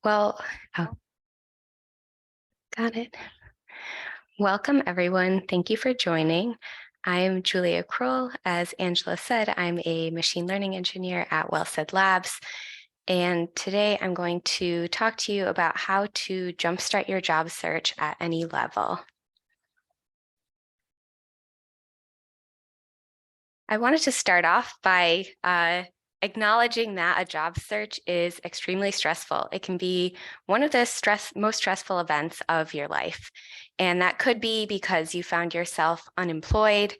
Well, oh, got it. Welcome, everyone. Thank you for joining. I'm Julia Kroll. As Angela said, I'm a machine learning engineer at Wellsaid Labs. And today I'm going to talk to you about how to jumpstart your job search at any level. I wanted to start off by acknowledging that a job search is extremely stressful. It can be one of the most stressful events of your life. And that could be because you found yourself unemployed,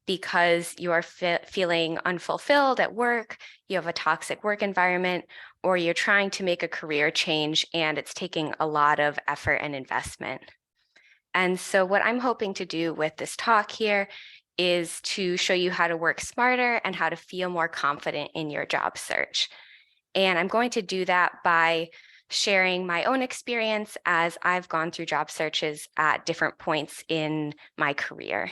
because you are feeling unfulfilled at work, you have a toxic work environment, or you're trying to make a career change and it's taking a lot of effort and investment. And so what I'm hoping to do with this talk here is to show you how to work smarter and how to feel more confident in your job search. And I'm going to do that by sharing my own experience as I've gone through job searches at different points in my career.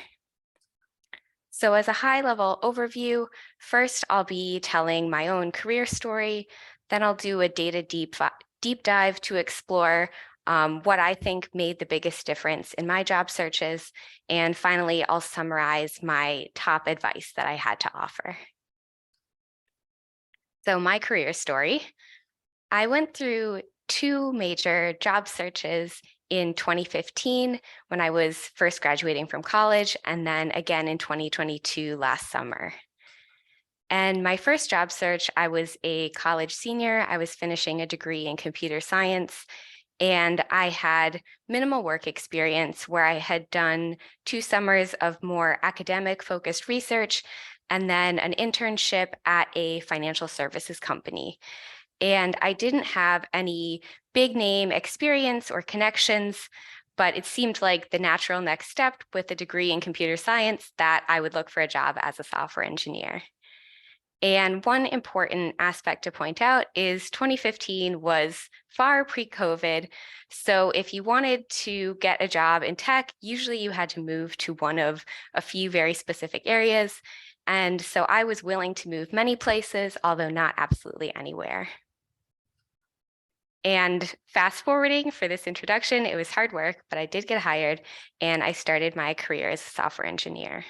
So as a high-level overview, first I'll be telling my own career story, then I'll do a data deep dive to explore what I think made the biggest difference in my job searches. And finally, I'll summarize my top advice that I had to offer. So my career story, I went through two major job searches in 2015 when I was first graduating from college, and then again in 2022 last summer. And my first job search, I was a college senior. I was finishing a degree in computer science, and I had minimal work experience where I had done 2 summers of more academic focused research and then an internship at a financial services company. And I didn't have any big name experience or connections, but it seemed like the natural next step with a degree in computer science that I would look for a job as a software engineer. And one important aspect to point out is 2015 was far pre-COVID. So if you wanted to get a job in tech, usually you had to move to one of a few very specific areas. And so I was willing to move many places, although not absolutely anywhere. And fast forwarding for this introduction, it was hard work, but I did get hired and I started my career as a software engineer.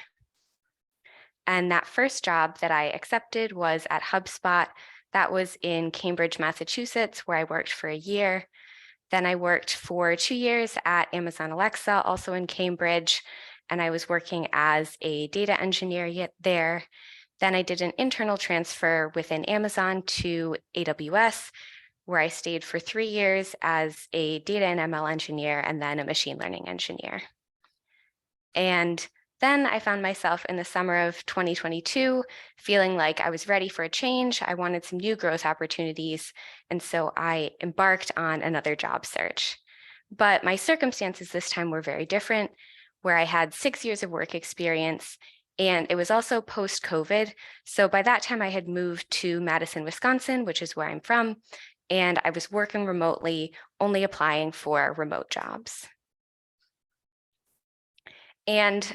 And that first job that I accepted was at HubSpot. That was in Cambridge, Massachusetts, where I worked for a year. Then I worked for 2 years at Amazon Alexa, also in Cambridge, and I was working as a data engineer there. Then I did an internal transfer within Amazon to AWS, where I stayed for 3 years as a data and ML engineer and then a machine learning engineer. And then I found myself in the summer of 2022 feeling like I was ready for a change. I wanted some new growth opportunities. And so I embarked on another job search. But my circumstances this time were very different, where I had 6 years of work experience, and it was also post-COVID. So by that time, I had moved to Madison, Wisconsin, which is where I'm from, and I was working remotely, only applying for remote jobs. And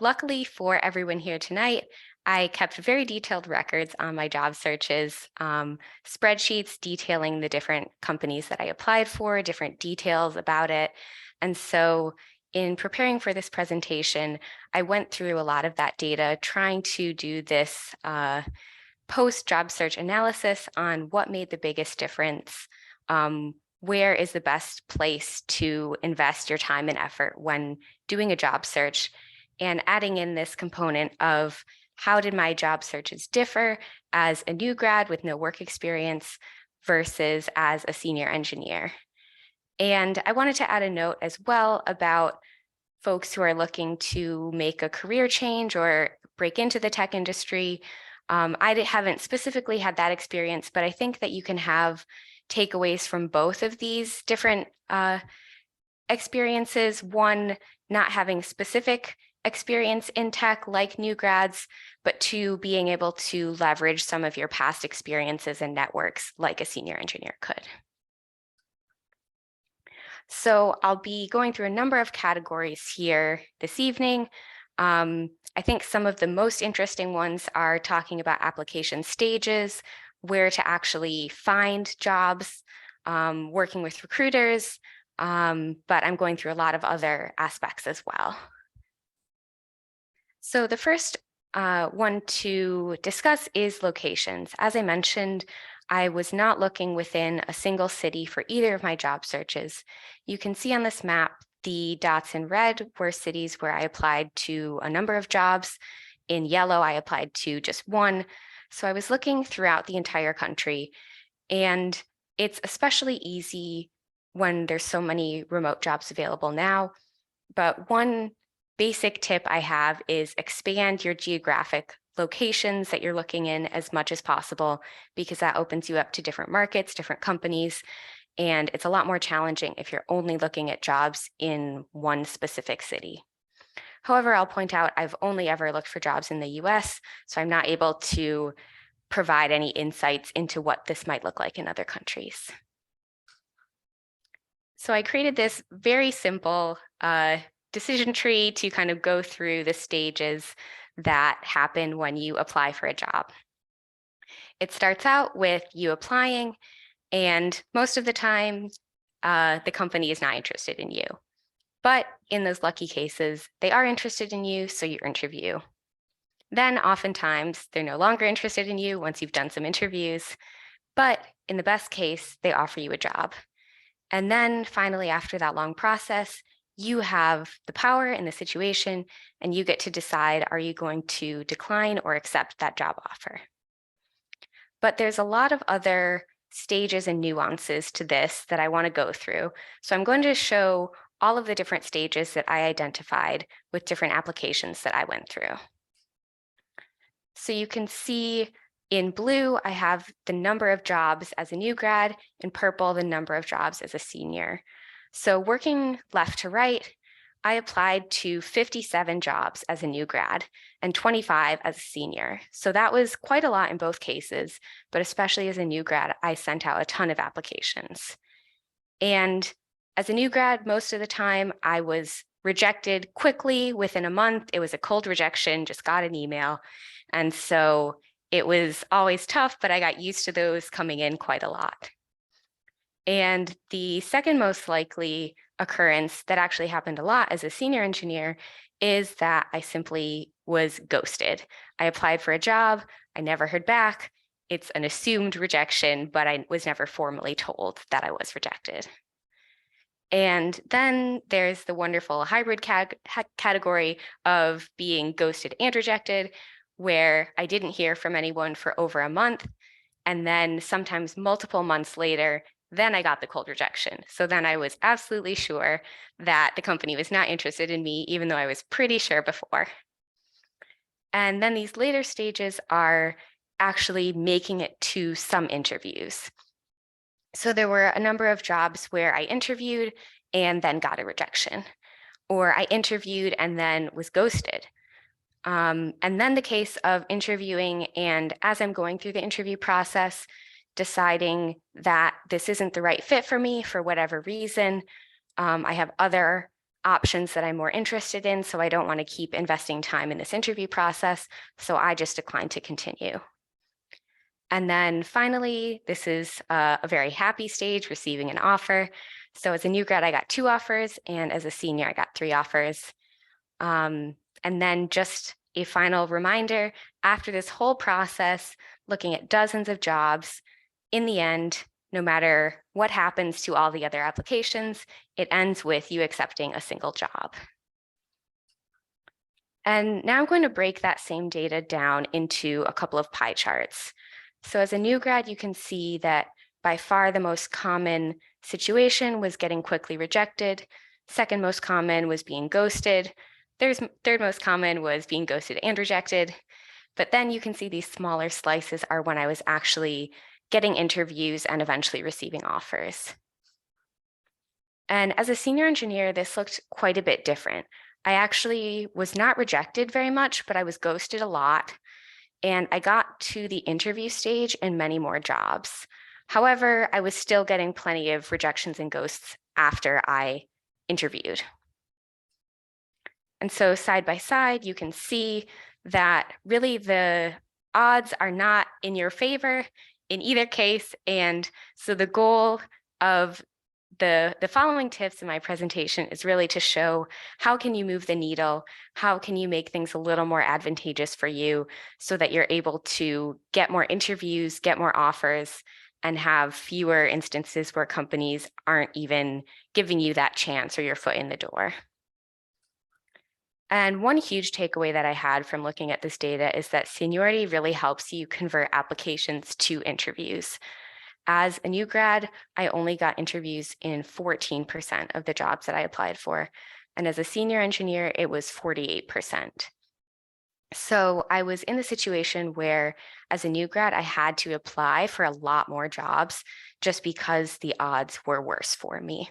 luckily for everyone here tonight, I kept very detailed records on my job searches, spreadsheets detailing the different companies that I applied for, different details about it. And so in preparing for this presentation, I went through a lot of that data, trying to do this post-job search analysis on what made the biggest difference, where is the best place to invest your time and effort when doing a job search, and adding in this component of how did my job searches differ as a new grad with no work experience versus as a senior engineer. And I wanted to add a note as well about folks who are looking to make a career change or break into the tech industry. I haven't specifically had that experience, but I think that you can have takeaways from both of these different experiences. One, not having specific experience in tech like new grads, but two, being able to leverage some of your past experiences and networks like a senior engineer could. So I'll be going through a number of categories here this evening. I think some of the most interesting ones are talking about application stages, where to actually find jobs, working with recruiters, but I'm going through a lot of other aspects as well. So the first one to discuss is locations. As I mentioned, I was not looking within a single city for either of my job searches. You can see on this map, the dots in red were cities where I applied to a number of jobs. In yellow, I applied to just one. So I was looking throughout the entire country, and it's especially easy when there's so many remote jobs available now. But one basic tip I have is expand your geographic locations that you're looking in as much as possible, because that opens you up to different markets, different companies, and it's a lot more challenging if you're only looking at jobs in one specific city. However, I'll point out I've only ever looked for jobs in the US, so I'm not able to provide any insights into what this might look like in other countries. So I created this very simple decision tree to kind of go through the stages that happen when you apply for a job. It starts out with you applying, and most of the time, the company is not interested in you. But in those lucky cases, they are interested in you, so you interview. Then oftentimes, they're no longer interested in you once you've done some interviews. But in the best case, they offer you a job. And then finally, after that long process, you have the power in the situation, and you get to decide, are you going to decline or accept that job offer? But there's a lot of other stages and nuances to this that I want to go through. So I'm going to show all of the different stages that I identified with different applications that I went through. So you can see in blue, I have the number of jobs as a new grad, in purple, the number of jobs as a senior. So working left to right, I applied to 57 jobs as a new grad and 25 as a senior. So that was quite a lot in both cases, but especially as a new grad, I sent out a ton of applications. And as a new grad, most of the time I was rejected quickly within a month. It was a cold rejection, just got an email. And so it was always tough, but I got used to those coming in quite a lot. And the second most likely occurrence that actually happened a lot as a senior engineer is that I simply was ghosted. I applied for a job, I never heard back. It's an assumed rejection, but I was never formally told that I was rejected. And then there's the wonderful hybrid category of being ghosted and rejected, where I didn't hear from anyone for over a month. And then sometimes multiple months later, then I got the cold rejection. So then I was absolutely sure that the company was not interested in me, even though I was pretty sure before. And then these later stages are actually making it to some interviews. So there were a number of jobs where I interviewed and then got a rejection, or I interviewed and then was ghosted. And then the case of interviewing, and as I'm going through the interview process, deciding that this isn't the right fit for me for whatever reason. I have other options that I'm more interested in, so I don't want to keep investing time in this interview process, so I just declined to continue. And then finally, this is a very happy stage, receiving an offer. So as a new grad, I got 2 offers, and as a senior, I got 3 offers. And then just a final reminder, after this whole process, looking at dozens of jobs, in the end, no matter what happens to all the other applications, it ends with you accepting a single job. And now I'm going to break that same data down into a couple of pie charts. So as a new grad, you can see that by far the most common situation was getting quickly rejected. Second most common was being ghosted. Third most common was being ghosted and rejected. But then you can see these smaller slices are when I was actually getting interviews and eventually receiving offers. And as a senior engineer, this looked quite a bit different. I actually was not rejected very much, but I was ghosted a lot. And I got to the interview stage in many more jobs. However, I was still getting plenty of rejections and ghosts after I interviewed. And so side by side, you can see that really the odds are not in your favor in either case. And so the goal of the following tips in my presentation is really to show how can you move the needle, how can you make things a little more advantageous for you so that you're able to get more interviews, get more offers, and have fewer instances where companies aren't even giving you that chance or your foot in the door. And one huge takeaway that I had from looking at this data is that seniority really helps you convert applications to interviews. As a new grad, I only got interviews in 14% of the jobs that I applied for. And as a senior engineer, it was 48%. So I was in the situation where, as a new grad, I had to apply for a lot more jobs just because the odds were worse for me.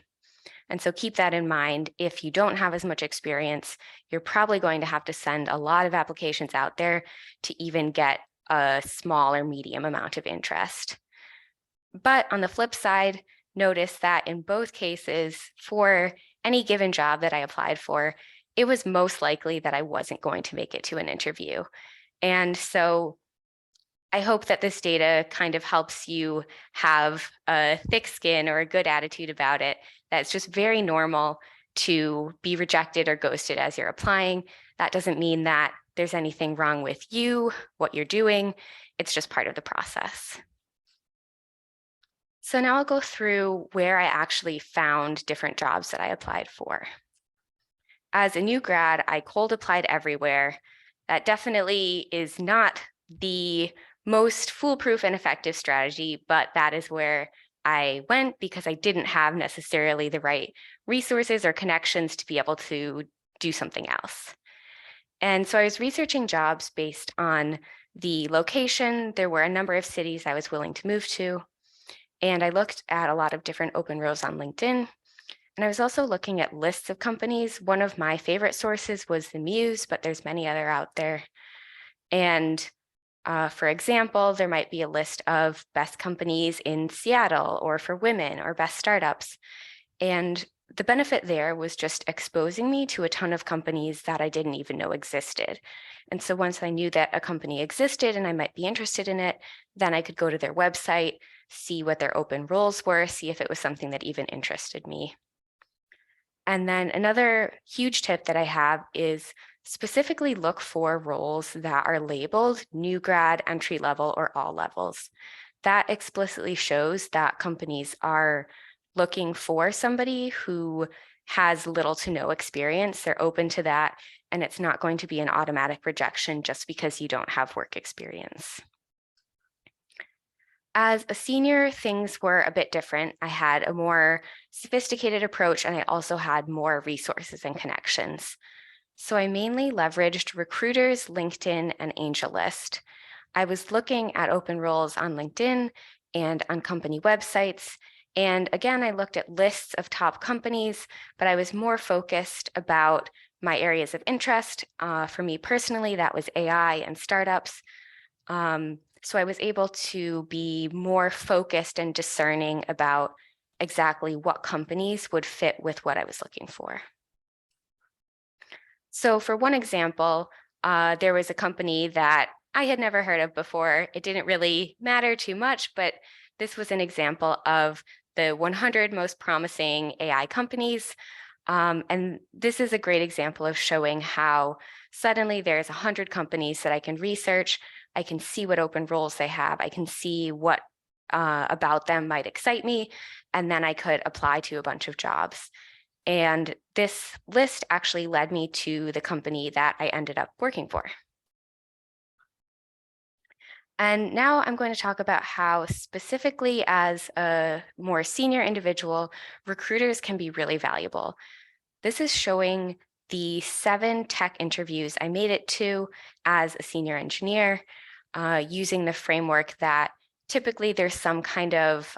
And so keep that in mind. If you don't have as much experience, you're probably going to have to send a lot of applications out there to even get a small or medium amount of interest. But on the flip side, notice that in both cases, for any given job that I applied for, it was most likely that I wasn't going to make it to an interview. And so I hope that this data kind of helps you have a thick skin or a good attitude about it. That's just very normal to be rejected or ghosted as you're applying. That doesn't mean that there's anything wrong with you, what you're doing. It's just part of the process. So now I'll go through where I actually found different jobs that I applied for. As a new grad, I cold applied everywhere. That definitely is not the most foolproof and effective strategy, but that is where I went because I didn't have necessarily the right resources or connections to be able to do something else. And so I was researching jobs based on the location. There were a number of cities I was willing to move to. And I looked at a lot of different open roles on LinkedIn. And I was also looking at lists of companies. One of my favorite sources was the Muse, but there's many other out there. And for example, there might be a list of best companies in Seattle or for women or best startups. And the benefit there was just exposing me to a ton of companies that I didn't even know existed. And so once I knew that a company existed and I might be interested in it, then I could go to their website, see what their open roles were, see if it was something that even interested me. And then another huge tip that I have is specifically look for roles that are labeled new grad, entry level, or all levels. That explicitly shows that companies are looking for somebody who has little to no experience. They're open to that, and it's not going to be an automatic rejection just because you don't have work experience. As a senior, things were a bit different. I had a more sophisticated approach, and I also had more resources and connections. So I mainly leveraged recruiters, LinkedIn, and AngelList. I was looking at open roles on LinkedIn and on company websites. And again, I looked at lists of top companies, but I was more focused about my areas of interest. For me personally, that was AI and startups. So I was able to be more focused and discerning about exactly what companies would fit with what I was looking for. So for one example, there was a company that I had never heard of before. It didn't really matter too much, but this was an example of the 100 most promising AI companies. And this is a great example of showing how suddenly there's 100 companies that I can research. I can see what open roles they have. I can see what about them might excite me. And then I could apply to a bunch of jobs. And this list actually led me to the company that I ended up working for. And now I'm going to talk about how specifically as a more senior individual, recruiters can be really valuable. This is showing the 7 tech interviews I made it to as a senior engineer, using the framework that typically there's some kind of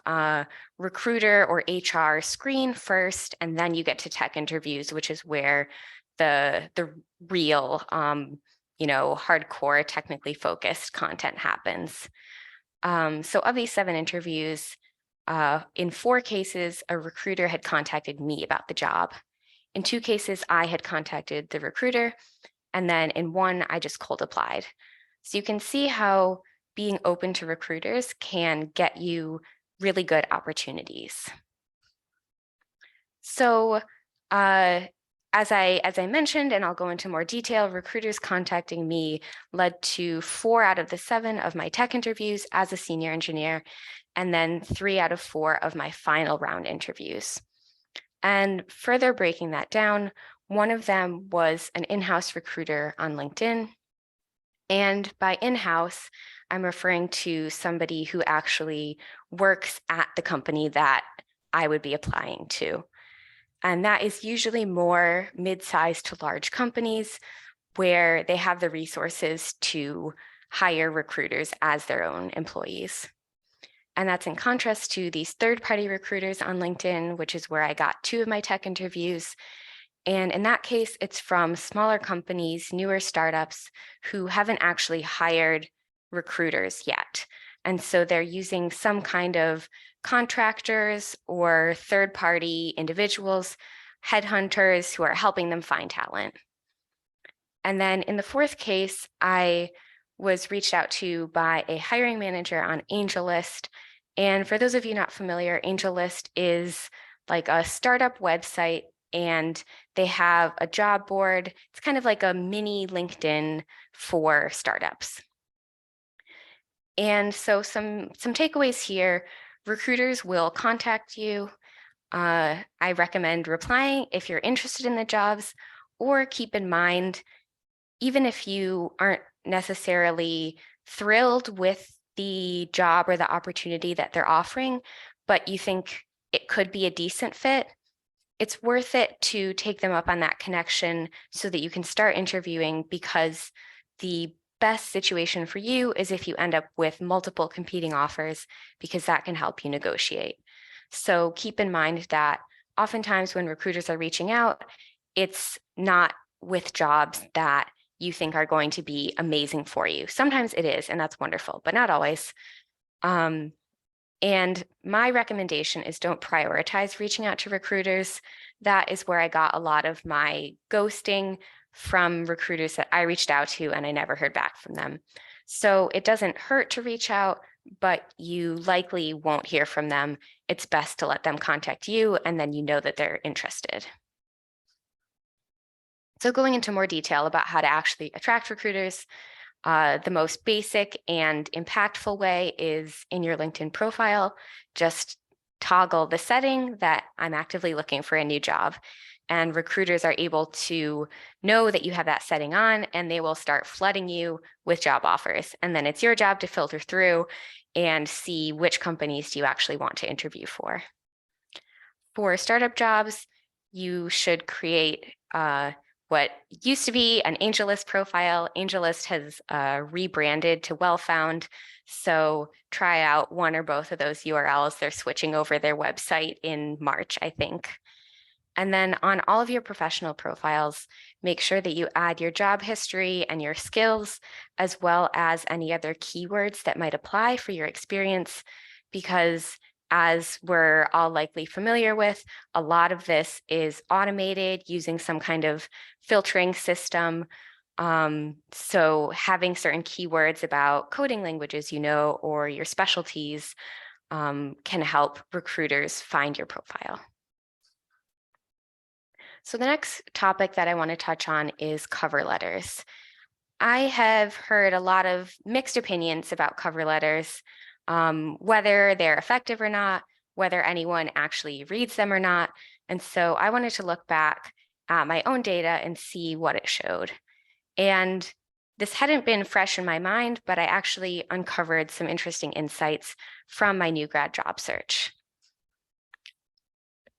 recruiter or HR screen first, and then you get to tech interviews, which is where the real, hardcore, technically focused content happens. So of these 7 interviews, in 4 cases, a recruiter had contacted me about the job. In 2 cases, I had contacted the recruiter, and then in 1, I just cold applied. So you can see how being open to recruiters can get you really good opportunities. So as I mentioned, and I'll go into more detail, recruiters contacting me led to 4 out of the 7 of my tech interviews as a senior engineer, and then 3 out of 4 of my final round interviews. And further breaking that down, one of them was an in-house recruiter on LinkedIn. And by in-house, I'm referring to somebody who actually works at the company that I would be applying to. And that is usually more mid-sized to large companies where they have the resources to hire recruiters as their own employees. And that's in contrast to these third-party recruiters on LinkedIn, which is where I got 2 of my tech interviews. And in that case, it's from smaller companies, newer startups who haven't actually hired recruiters yet. And so they're using some kind of contractors or third-party individuals, headhunters who are helping them find talent. And then in the 4th case, I was reached out to by a hiring manager on AngelList. And for those of you not familiar, AngelList is like a startup website, and they have a job board. It's kind of like a mini LinkedIn for startups. And so some takeaways here: recruiters will contact you. I recommend replying if you're interested in the jobs, or keep in mind, even if you aren't necessarily thrilled with the job or the opportunity that they're offering, but you think it could be a decent fit, it's worth it to take them up on that connection so that you can start interviewing, because the best situation for you is if you end up with multiple competing offers, because that can help you negotiate. So keep in mind that oftentimes when recruiters are reaching out, it's not with jobs that you think are going to be amazing for you. Sometimes it is, and that's wonderful, but not always. And my recommendation is don't prioritize reaching out to recruiters. That is where I got a lot of my ghosting, from recruiters that I reached out to and I never heard back from them. So it doesn't hurt to reach out, but you likely won't hear from them. It's best to let them contact you, and then you know that they're interested. So going into more detail about how to actually attract recruiters, the most basic and impactful way is in your LinkedIn profile. Just toggle the setting that I'm actively looking for a new job, and recruiters are able to know that you have that setting on, and they will start flooding you with job offers. And then it's your job to filter through and see which companies do you actually want to interview for. For startup jobs, you should create what used to be an AngelList profile. AngelList has rebranded to Well-Found, so try out one or both of those URLs. They're switching over their website in March, I think. And then on all of your professional profiles, make sure that you add your job history and your skills, as well as any other keywords that might apply for your experience, because as we're all likely familiar with, a lot of this is automated using some kind of filtering system. So having certain keywords about coding languages, or your specialties can help recruiters find your profile. So the next topic that I want to touch on is cover letters. I have heard a lot of mixed opinions about cover letters, whether they're effective or not, whether anyone actually reads them or not. And so I wanted to look back at my own data and see what it showed. And this hadn't been fresh in my mind, but I actually uncovered some interesting insights from my new grad job search.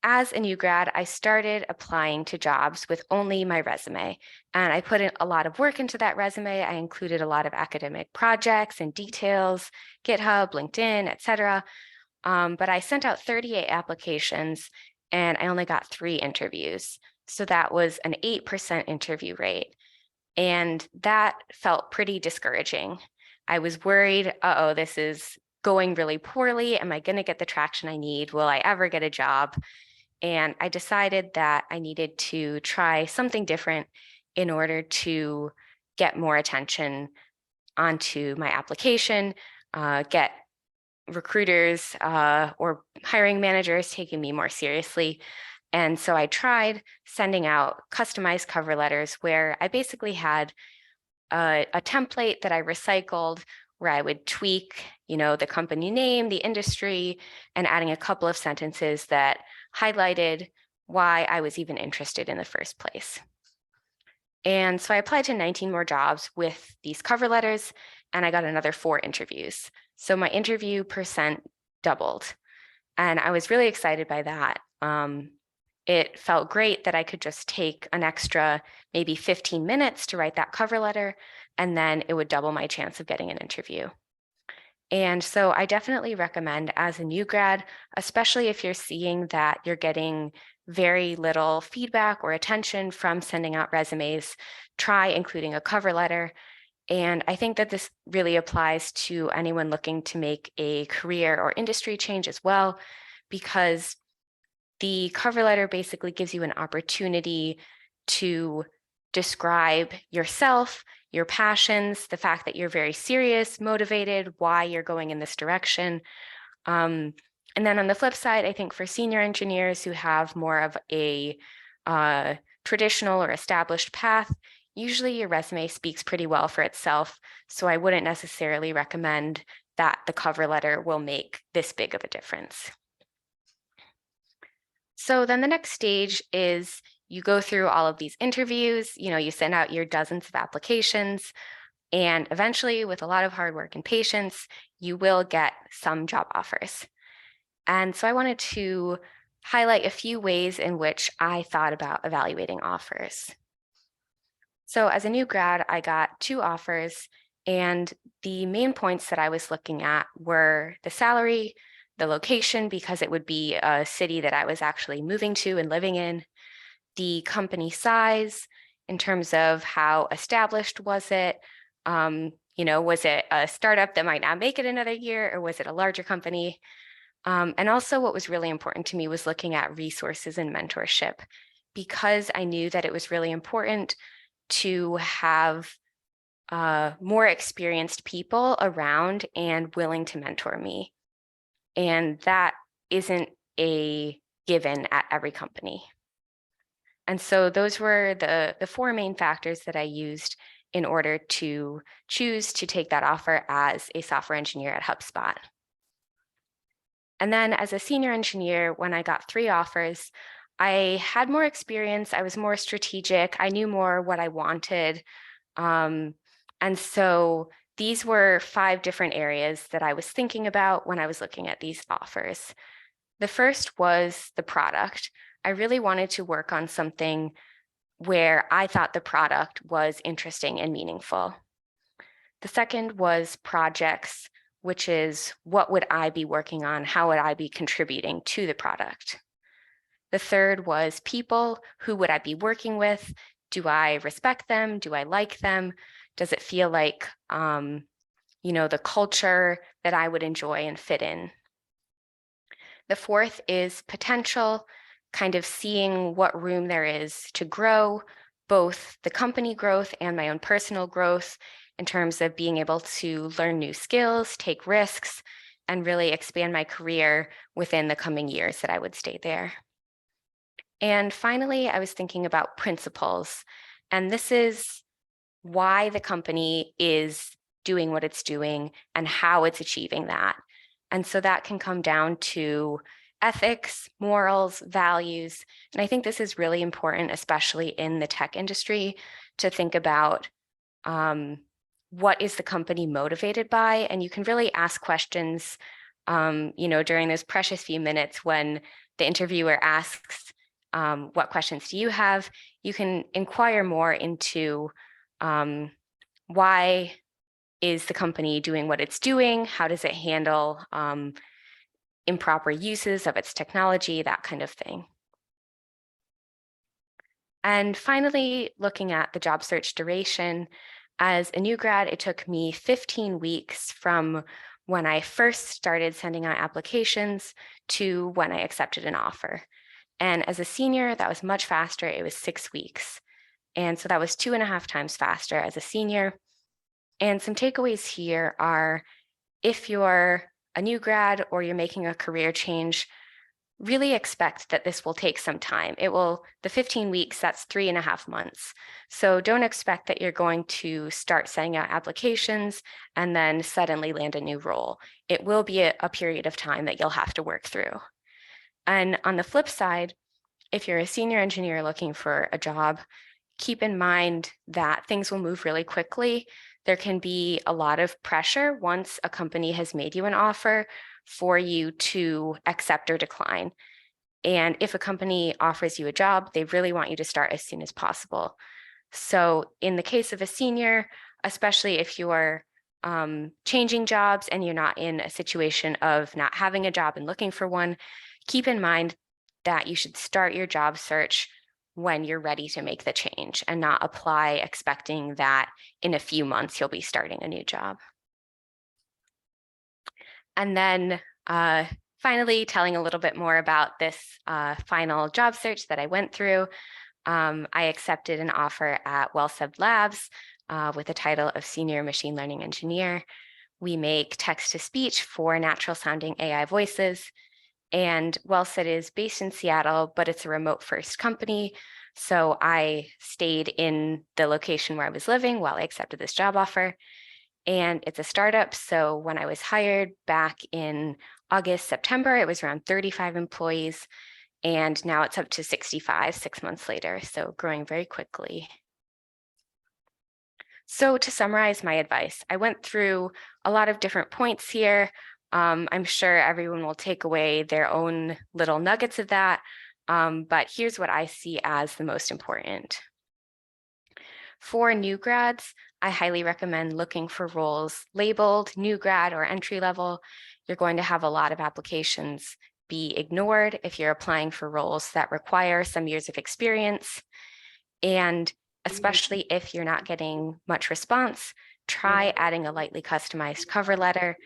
As a new grad, I started applying to jobs with only my resume, and I put in a lot of work into that resume. I included a lot of academic projects and details, GitHub, LinkedIn, etc. But I sent out 38 applications, and I only got 3 interviews. So that was an 8% interview rate, and that felt pretty discouraging. I was worried, this is going really poorly. Am I going to get the traction I need? Will I ever get a job? And I decided that I needed to try something different in order to get more attention onto my application, get recruiters or hiring managers taking me more seriously. And so I tried sending out customized cover letters where I basically had a template that I recycled where I would tweak, the company name, the industry, and adding a couple of sentences that highlighted why I was even interested in the first place. And so I applied to 19 more jobs with these cover letters, and I got another 4 interviews. So my interview percent doubled, and I was really excited by that. It felt great that I could just take an extra maybe 15 minutes to write that cover letter, and then it would double my chance of getting an interview. And so I definitely recommend, as a new grad, especially if you're seeing that you're getting very little feedback or attention from sending out resumes, try including a cover letter. And I think that this really applies to anyone looking to make a career or industry change as well, because the cover letter basically gives you an opportunity to describe yourself, your passions, the fact that you're very serious, motivated, why you're going in this direction. And then on the flip side, I think for senior engineers who have more of a traditional or established path, usually your resume speaks pretty well for itself. So I wouldn't necessarily recommend that the cover letter will make this big of a difference. So then the next stage is you go through all of these interviews, you send out your dozens of applications, and eventually, with a lot of hard work and patience, you will get some job offers. And so I wanted to highlight a few ways in which I thought about evaluating offers. So as a new grad, I got 2 offers, and the main points that I was looking at were the salary, the location, because it would be a city that I was actually moving to and living in, the company size in terms of how established was it, was it a startup that might not make it another year, or was it a larger company? And also what was really important to me was looking at resources and mentorship, because I knew that it was really important to have more experienced people around and willing to mentor me. And that isn't a given at every company. And so those were the 4 main factors that I used in order to choose to take that offer as a software engineer at HubSpot. And then as a senior engineer, when I got 3 offers, I had more experience, I was more strategic, I knew more what I wanted. And so these were 5 different areas that I was thinking about when I was looking at these offers. The first was the product. I really wanted to work on something where I thought the product was interesting and meaningful. The second was projects, which is what would I be working on? How would I be contributing to the product? The third was people. Who would I be working with? Do I respect them? Do I like them? Does it feel like, the culture that I would enjoy and fit in? The fourth is potential, kind of seeing what room there is to grow, both the company growth and my own personal growth, in terms of being able to learn new skills, take risks, and really expand my career within the coming years that I would stay there. And finally, I was thinking about principles. And this is why the company is doing what it's doing and how it's achieving that. And so that can come down to ethics, morals, values. And I think this is really important, especially in the tech industry, to think about what is the company motivated by? And you can really ask questions, during those precious few minutes when the interviewer asks, what questions do you have? You can inquire more into why is the company doing what it's doing? How does it handle improper uses of its technology, that kind of thing. And finally, looking at the job search duration, as a new grad, it took me 15 weeks from when I first started sending out applications to when I accepted an offer. And as a senior, that was much faster. It was 6 weeks. And so that was 2.5 times faster as a senior. And some takeaways here are, if you're a new grad or you're making a career change, really expect that this will take some time. The 15 weeks, that's 3.5 months. So don't expect that you're going to start sending out applications and then suddenly land a new role. It will be a period of time that you'll have to work through. And on the flip side, if you're a senior engineer looking for a job, keep in mind that things will move really quickly. There can be a lot of pressure once a company has made you an offer for you to accept or decline. And if a company offers you a job, they really want you to start as soon as possible. So in the case of a senior, especially if you're changing jobs and you're not in a situation of not having a job and looking for one, keep in mind that you should start your job search when you're ready to make the change and not apply expecting that in a few months you'll be starting a new job. And then finally, telling a little bit more about this final job search that I went through. I accepted an offer at WellSub Labs with the title of Senior Machine Learning Engineer. We make text-to-speech for natural sounding AI voices. And WellSub is based in Seattle, but it's a remote first company. So I stayed in the location where I was living while I accepted this job offer. And it's a startup. So when I was hired back in August, September, it was around 35 employees. And now it's up to 65 6 months later. So growing very quickly. So to summarize my advice, I went through a lot of different points here. I'm sure everyone will take away their own little nuggets of that. But here's what I see as the most important. For new grads, I highly recommend looking for roles labeled new grad or entry level. You're going to have a lot of applications be ignored if you're applying for roles that require some years of experience. And especially if you're not getting much response, try adding a lightly customized cover letter.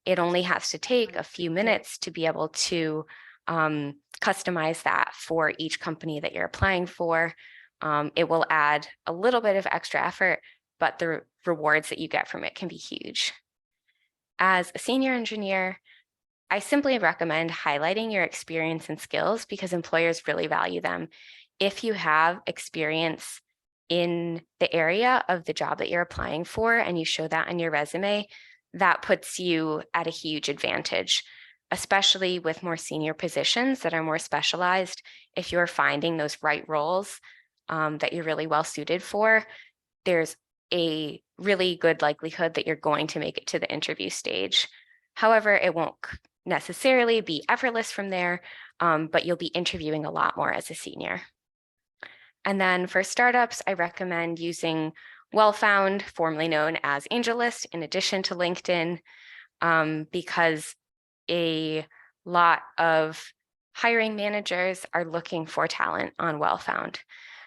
It only has to take a few minutes to be able to customize that for each company that you're applying for. It will add a little bit of extra effort, but the rewards that you get from it can be huge. As a senior engineer, I simply recommend highlighting your experience and skills because employers really value them. If you have experience in the area of the job that you're applying for and you show that on your resume, that puts you at a huge advantage, especially with more senior positions that are more specialized. If you're finding those right roles that you're really well suited for, there's a really good likelihood that you're going to make it to the interview stage. However, it won't necessarily be effortless from there, but you'll be interviewing a lot more as a senior. And then for startups, I recommend using Wellfound, formerly known as AngelList, in addition to LinkedIn, because a lot of hiring managers are looking for talent on Wellfound.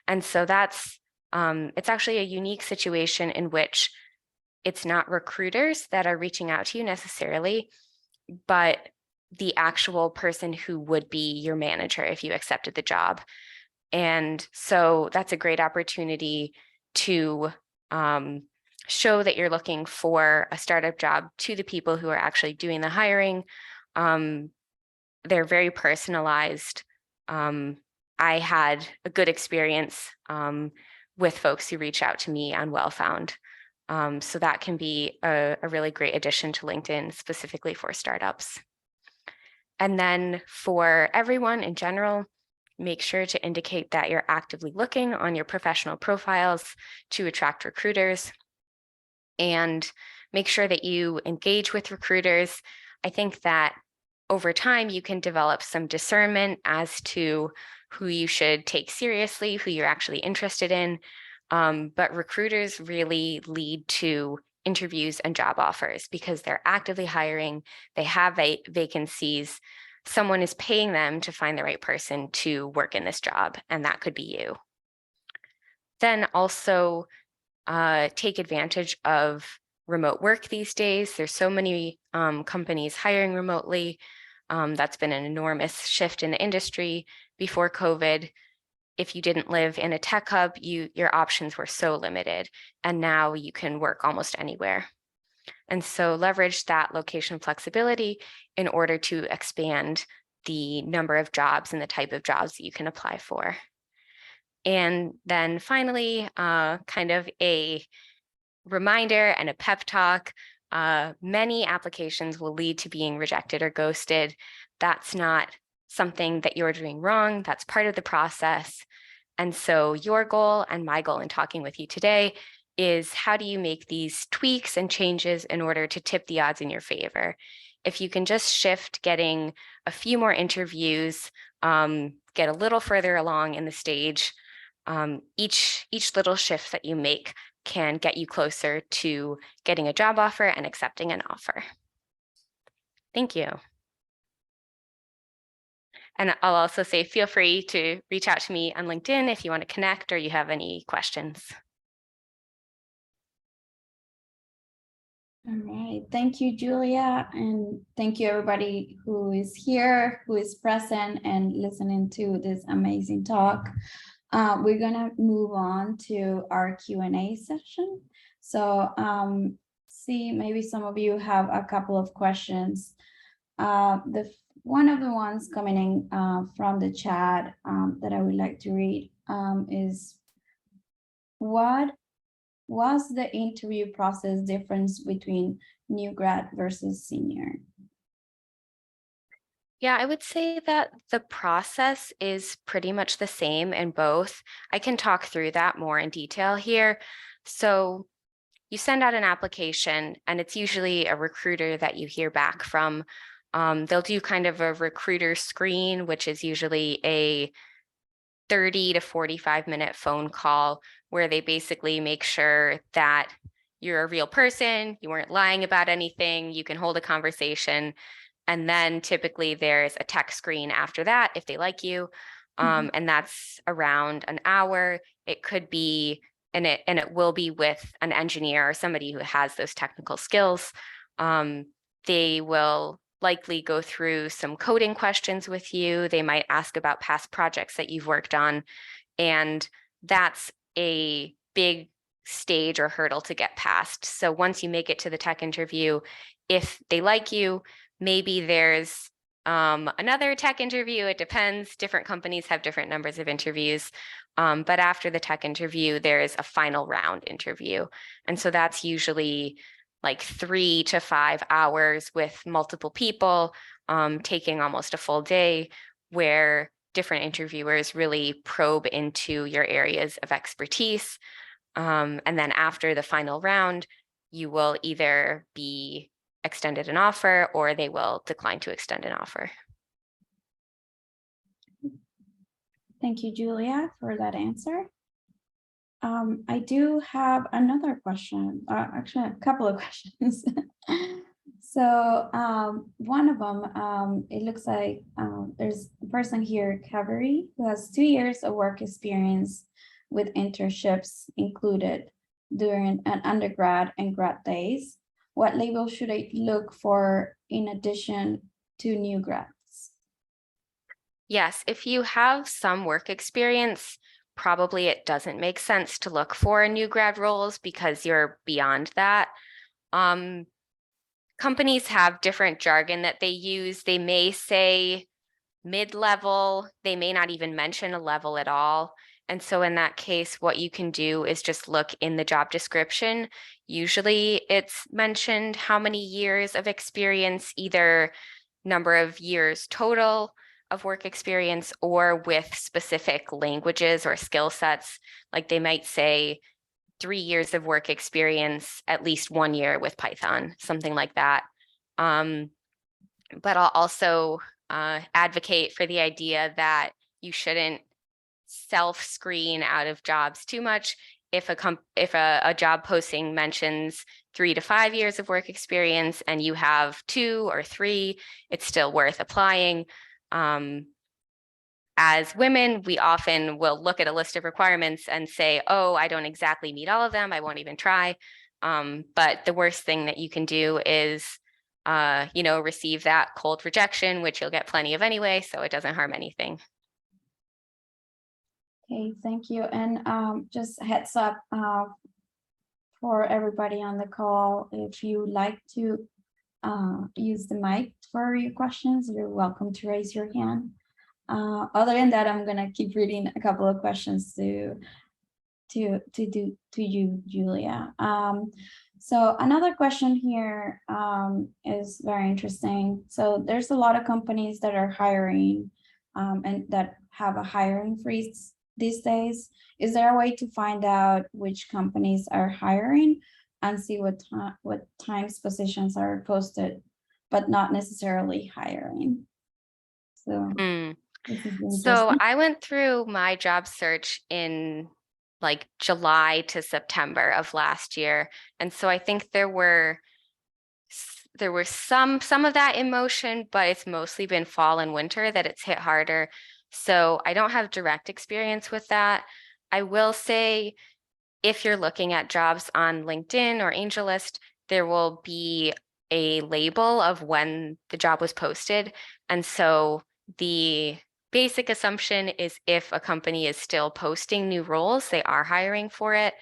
And so it's actually a unique situation in which it's not recruiters that are reaching out to you necessarily, but the actual person who would be your manager if you accepted the job. And so that's a great opportunity to show that you're looking for a startup job to the people who are actually doing the hiring. They're very personalized. I had a good experience with folks who reach out to me on Wellfound. So that can be a really great addition to LinkedIn, specifically for startups. And then for everyone in general, make sure to indicate that you're actively looking on your professional profiles to attract recruiters, and make sure that you engage with recruiters. I think that over time, you can develop some discernment as to who you should take seriously, who you're actually interested in. But recruiters really lead to interviews and job offers because they're actively hiring, they have vacancies, someone is paying them to find the right person to work in this job, and that could be you. Then also take advantage of remote work these days. There's so many companies hiring remotely. That's been an enormous shift in the industry. Before COVID, if you didn't live in a tech hub, your options were so limited, and now you can work almost anywhere. And so leverage that location flexibility in order to expand the number of jobs and the type of jobs that you can apply for. And then finally, kind of a reminder and a pep talk. Many applications will lead to being rejected or ghosted. That's not something that you're doing wrong. That's part of the process. And so your goal and my goal in talking with you today is, how do you make these tweaks and changes in order to tip the odds in your favor? If you can just shift getting a few more interviews, get a little further along in the stage, each little shift that you make can get you closer to getting a job offer and accepting an offer. Thank you. And I'll also say, feel free to reach out to me on LinkedIn if you want to connect or you have any questions. All right, thank you, Julia, and thank you everybody who is here, who is present and listening to this amazing talk. We're gonna move on to our Q&A session. So see, maybe some of you have a couple of questions. One of the ones coming in from the chat that I would like to read is, what was the interview process difference between new grad versus senior? Yeah, I would say that the process is pretty much the same in both. I can talk through that more in detail here. So you send out an application, and it's usually a recruiter that you hear back from. They'll do kind of a recruiter screen, which is usually a 30 to 45-minute phone call where they basically make sure that you're a real person, you weren't lying about anything, you can hold a conversation. And then typically there's a tech screen after that if they like you. And that's around an hour. It could be, and it will be with an engineer or somebody who has those technical skills. They will likely go through some coding questions with you. They might ask about past projects that you've worked on. And that's a big stage or hurdle to get past. So once you make it to the tech interview, if they like you, maybe there's another tech interview. It depends. Different companies have different numbers of interviews. But after the tech interview, there's a final round interview. And so that's usually like 3 to 5 hours with multiple people, taking almost a full day, where different interviewers really probe into your areas of expertise. And then after the final round, you will either be extended an offer or they will decline to extend an offer. Thank you, Julia, for that answer. I do have another question, actually a couple of questions. So one of them, it looks like there's a person here, Cavalry, who has 2 years of work experience with internships included during an undergrad and grad days. What label should I look for in addition to new grads? Yes, if you have some work experience, probably it doesn't make sense to look for new grad roles because you're beyond that. Companies have different jargon that they use. They may say mid-level, they may not even mention a level at all. And so in that case, what you can do is just look in the job description. Usually it's mentioned how many years of experience, either number of years total of work experience or with specific languages or skill sets. Like they might say 3 years of work experience, at least 1 year with Python, something like that. But I'll also advocate for the idea that you shouldn't self-screen out of jobs too much. If a job posting mentions 3 to 5 years of work experience and you have 2 or 3, it's still worth applying. As women, we often will look at a list of requirements and say, oh, I don't exactly meet all of them, I won't even try. But the worst thing that you can do is receive that cold rejection, which you'll get plenty of anyway, so it doesn't harm anything. Okay, thank you. And just a heads up for everybody on the call, if you like to use the mic for your questions. You're welcome to raise your hand. Other than that, I'm gonna keep reading a couple of questions to you, Julia. So another question here is very interesting. So there's a lot of companies that are hiring and that have a hiring freeze these days. Is there a way to find out which companies are hiring and see what times positions are posted, but not necessarily hiring? So Mm. this is So interesting. I went through my job search in like July to September of last year. And so I think there were some of that in motion, but it's mostly been fall and winter that it's hit harder. So I don't have direct experience with that. I will say if you're looking at jobs on LinkedIn or AngelList, there will be a label of when the job was posted. And so the basic assumption is if a company is still posting new roles, they are hiring for it.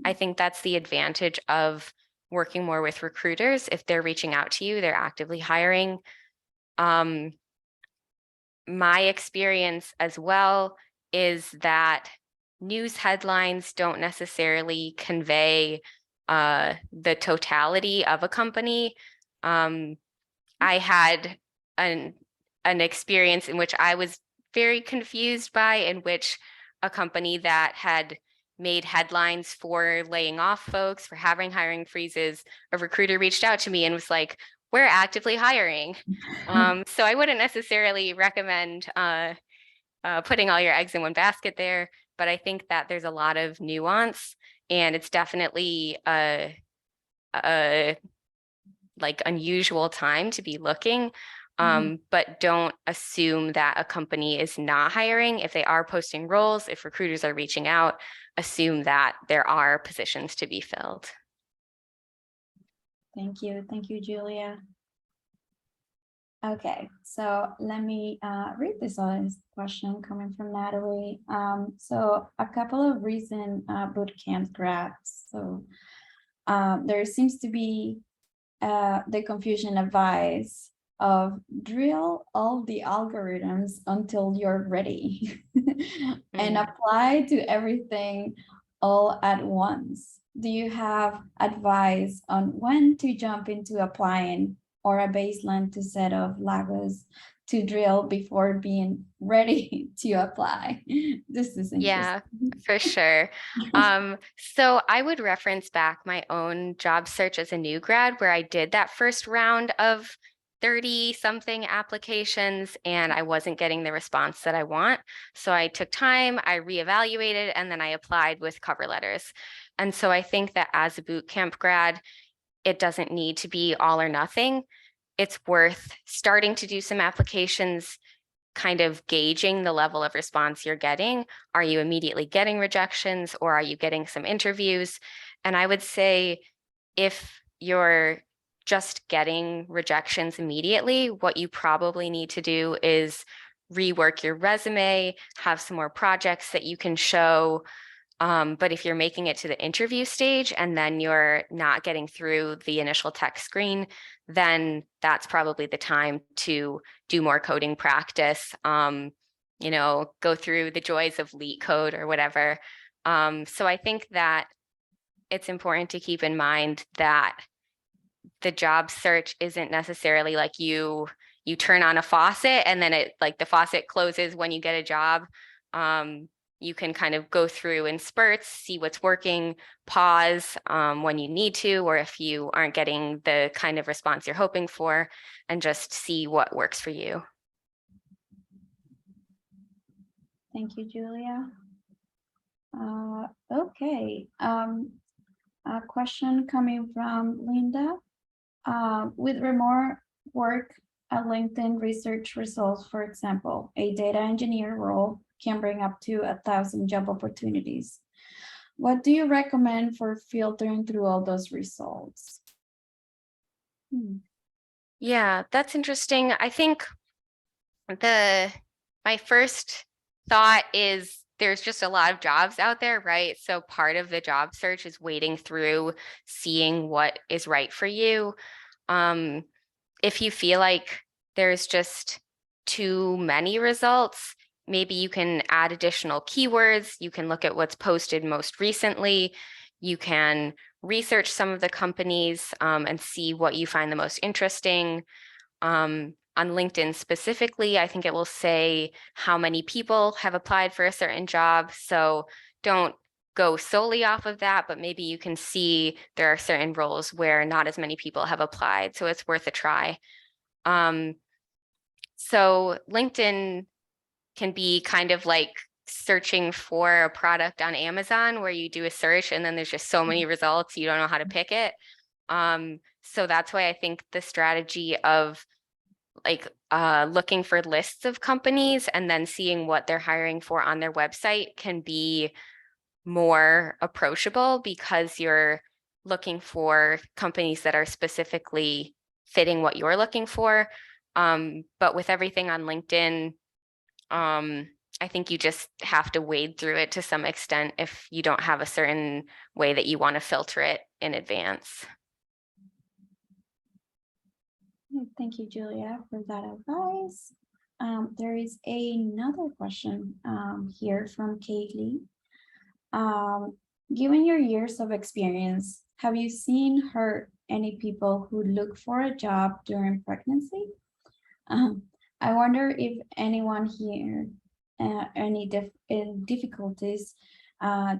I think that's the advantage of working more with recruiters. If they're reaching out to you, they're actively hiring. My experience as well is that news headlines don't necessarily convey the totality of a company. I had an experience in which I was very confused by, in which a company that had made headlines for laying off folks, for having hiring freezes, a recruiter reached out to me and was like, "We're actively hiring." So I wouldn't necessarily recommend putting all your eggs in one basket there, but I think that there's a lot of nuance, and it's definitely a like unusual time to be looking. But don't assume that a company is not hiring. If they are posting roles, if recruiters are reaching out, assume that there are positions to be filled. Thank you, Julia. Okay, so let me read this question coming from Natalie. So a couple of recent bootcamp grads. So there seems to be the confusion advice of drill all the algorithms until you're ready and apply to everything all at once. Do you have advice on when to jump into applying, or a baseline to set of Lagos to drill before being ready to apply? This is interesting. Yeah, for sure. So I would reference back my own job search as a new grad, where I did that first round of 30 something applications and I wasn't getting the response that I want. So I took time, I reevaluated, and then I applied with cover letters. And so I think that as a boot camp grad, it doesn't need to be all or nothing. It's worth starting to do some applications, kind of gauging the level of response you're getting. Are you immediately getting rejections, or are you getting some interviews? And I would say if you're just getting rejections immediately, what you probably need to do is rework your resume, have some more projects that you can show. But if you're making it to the interview stage and then you're not getting through the initial tech screen, then that's probably the time to do more coding practice, go through the joys of LeetCode code or whatever. So I think that it's important to keep in mind that the job search isn't necessarily like you turn on a faucet and then it like the faucet closes when you get a job. You can kind of go through in spurts, see what's working, pause when you need to, or if you aren't getting the kind of response you're hoping for, and just see what works for you. Thank you, Julia. Okay, a question coming from Linda. With remote work at LinkedIn research results, for example, a data engineer role can bring up to 1,000 job opportunities. What do you recommend for filtering through all those results? Yeah, that's interesting. I think my first thought is there's just a lot of jobs out there, right? So part of the job search is wading through, seeing what is right for you. if you feel like there's just too many results, maybe you can add additional keywords. You can look at what's posted most recently. You can research some of the companies and see what you find the most interesting. On LinkedIn specifically, I think it will say how many people have applied for a certain job. So don't go solely off of that, but maybe you can see there are certain roles where not as many people have applied. So it's worth a try. So LinkedIn can be kind of like searching for a product on Amazon where you do a search and then there's just so many results, you don't know how to pick it. So that's why I think the strategy of like looking for lists of companies and then seeing what they're hiring for on their website can be more approachable because you're looking for companies that are specifically fitting what you're looking for. But with everything on LinkedIn, I think you just have to wade through it to some extent if you don't have a certain way that you want to filter it in advance. Thank you, Julia, for that advice. There is another question here from Kaylee. Given your years of experience, have you seen her any people who look for a job during pregnancy? I wonder if anyone here any difficulties,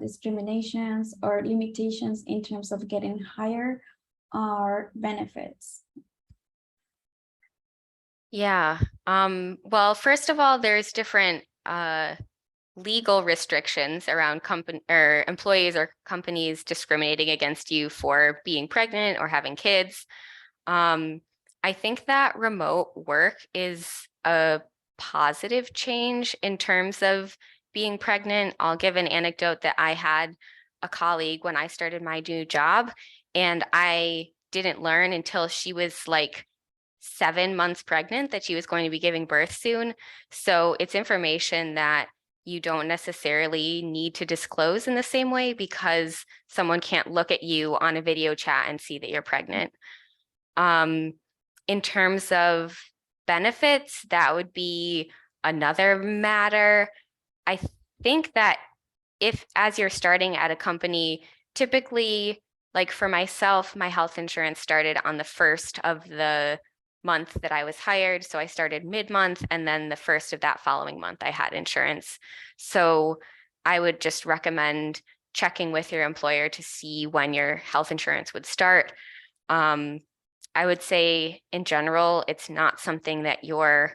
discriminations, or limitations in terms of getting hired or benefits. Yeah. Well, first of all, there's different legal restrictions around company or employees or companies discriminating against you for being pregnant or having kids. I think that remote work is a positive change in terms of being pregnant. I'll give an anecdote that I had a colleague when I started my new job, and I didn't learn until she was like 7 months pregnant that she was going to be giving birth soon. So it's information that you don't necessarily need to disclose in the same way because someone can't look at you on a video chat and see that you're pregnant. In terms of benefits, that would be another matter. I think that if, as you're starting at a company, typically, like for myself, my health insurance started on the first of the month that I was hired. So I started mid-month, and then the first of that following month, I had insurance. So I would just recommend checking with your employer to see when your health insurance would start. I would say in general, it's not something that you're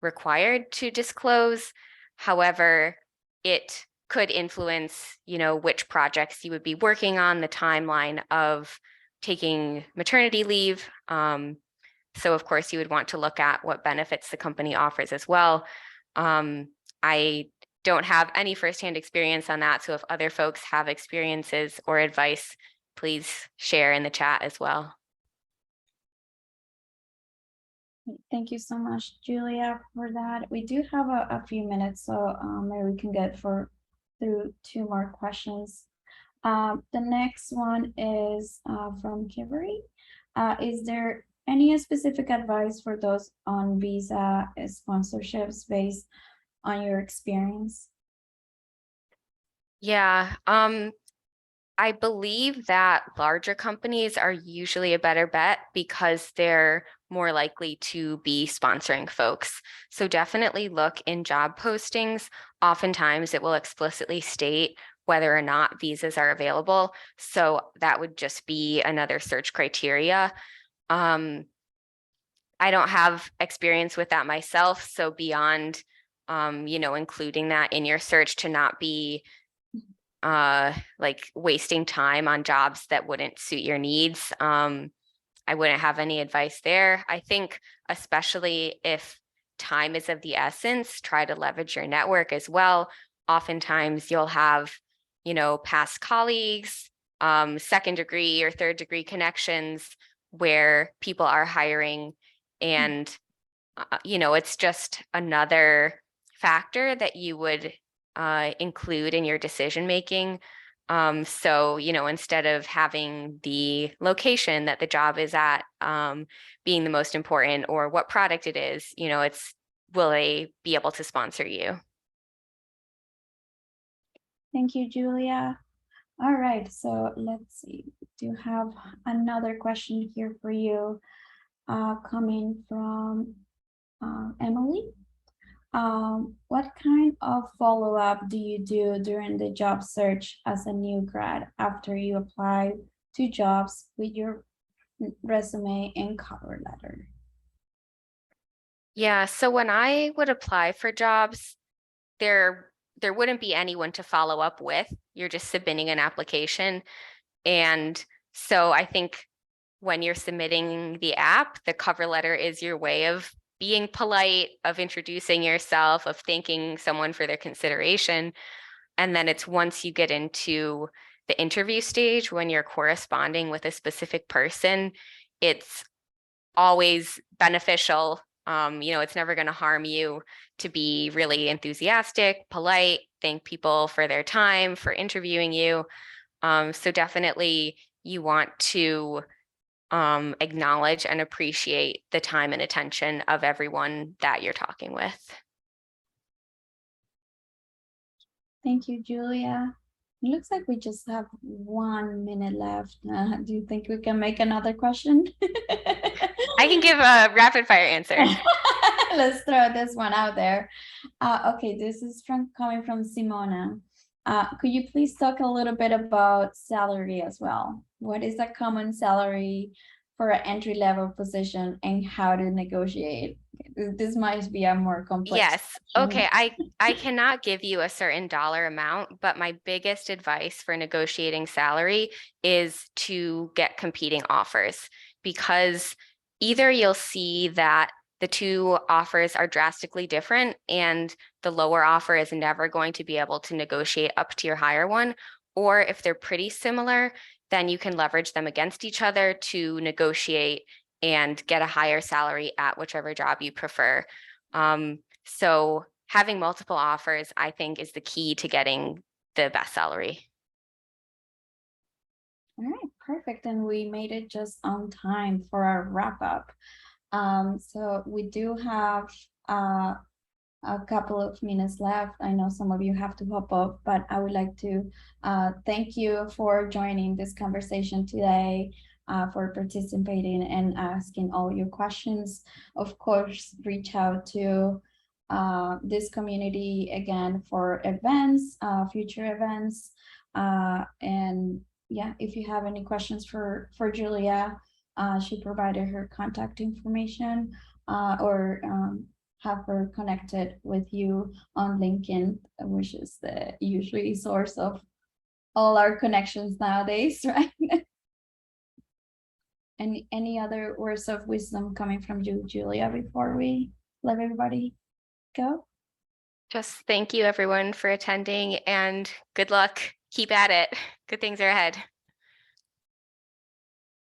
required to disclose. However, it could influence, which projects you would be working on, the timeline of taking maternity leave. So of course you would want to look at what benefits the company offers as well. I don't have any firsthand experience on that. So if other folks have experiences or advice, please share in the chat as well. Thank you so much, Julia, for that. We do have a few minutes, so maybe we can get through 2 more questions. The next one is from Kivery. Is there any specific advice for those on visa sponsorships based on your experience? Yeah, I believe that larger companies are usually a better bet because they're more likely to be sponsoring folks. So definitely look in job postings. Oftentimes it will explicitly state whether or not visas are available. So that would just be another search criteria. I don't have experience with that myself. So beyond, including that in your search to not be like wasting time on jobs that wouldn't suit your needs. I wouldn't have any advice there. I think especially if time is of the essence, try to leverage your network as well. Oftentimes you'll have, past colleagues, second degree or third degree connections where people are hiring, and it's just another factor that you would include in your decision making. So, instead of having the location that the job is at being the most important or what product it is, it's will they be able to sponsor you? Thank you, Julia. All right, so let's see. Do you have another question here for you coming from Emily? What kind of follow-up do you do during the job search as a new grad after you apply to jobs with your resume and cover letter? Yeah, so when I would apply for jobs, there wouldn't be anyone to follow up with. You're just submitting an application. And so I think when you're submitting the app, the cover letter is your way of being polite, of introducing yourself, of thanking someone for their consideration. And then it's once you get into the interview stage, when you're corresponding with a specific person, it's always beneficial. It's never going to harm you to be really enthusiastic, polite, thank people for their time, for interviewing you. So definitely you want to acknowledge and appreciate the time and attention of everyone that you're talking with. Thank you, Julia. It looks like we just have 1 minute left. Do you think we can make another question? I can give a rapid fire answer. Let's throw this one out there. Okay, this is coming from Simona. Could you please talk a little bit about salary as well? What is a common salary for an entry-level position and how to negotiate? This might be a more complex. Yes. Okay. I cannot give you a certain dollar amount, but my biggest advice for negotiating salary is to get competing offers, because either you'll see that the two offers are drastically different and the lower offer is never going to be able to negotiate up to your higher one, or if they're pretty similar, then you can leverage them against each other to negotiate and get a higher salary at whichever job you prefer. So having multiple offers, I think, is the key to getting the best salary. All right, perfect. And we made it just on time for our wrap up. So we do have a couple of minutes left. I know some of you have to hop off, but I would like to thank you for joining this conversation today, for participating and asking all your questions. Of course, reach out to this community again for events, future events. And yeah, if you have any questions for Julia, she provided her contact information, or have her connected with you on LinkedIn, which is the usually source of all our connections nowadays, right? Any other words of wisdom coming from you, Julia, before we let everybody go? Just thank you, everyone, for attending, and good luck. Keep at it. Good things are ahead.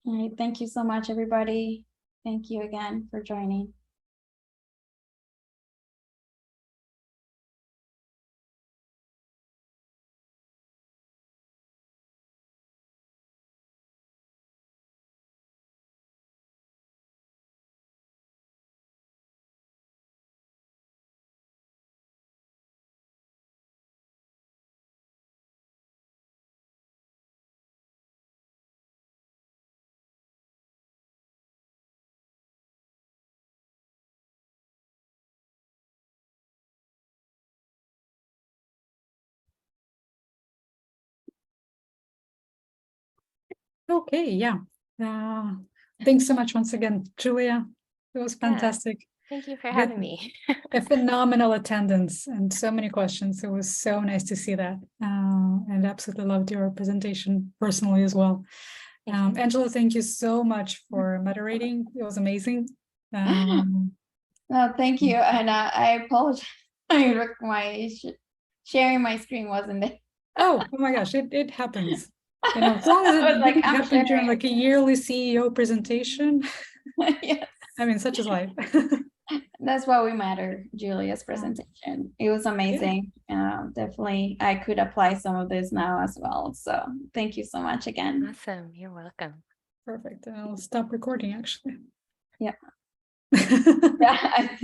All right, thank you so much, everybody. Thank you again for joining. Okay, yeah. Thanks so much once again, Julia. It was fantastic. Thank you for having me. A phenomenal attendance and so many questions. It was so nice to see that. And absolutely loved your presentation personally as well. Angela, thank you so much for moderating. It was amazing. No, thank you. And I apologize. My sharing my screen wasn't there. Oh my gosh, it happens. As long as it like, didn't happen during like a yearly CEO presentation. Yes. I mean, such is life. That's why we matter, Julia's presentation. It was amazing. Definitely, I could apply some of this now as well. So thank you so much again. Awesome. You're welcome. Perfect. I'll stop recording actually. Yeah. Yeah.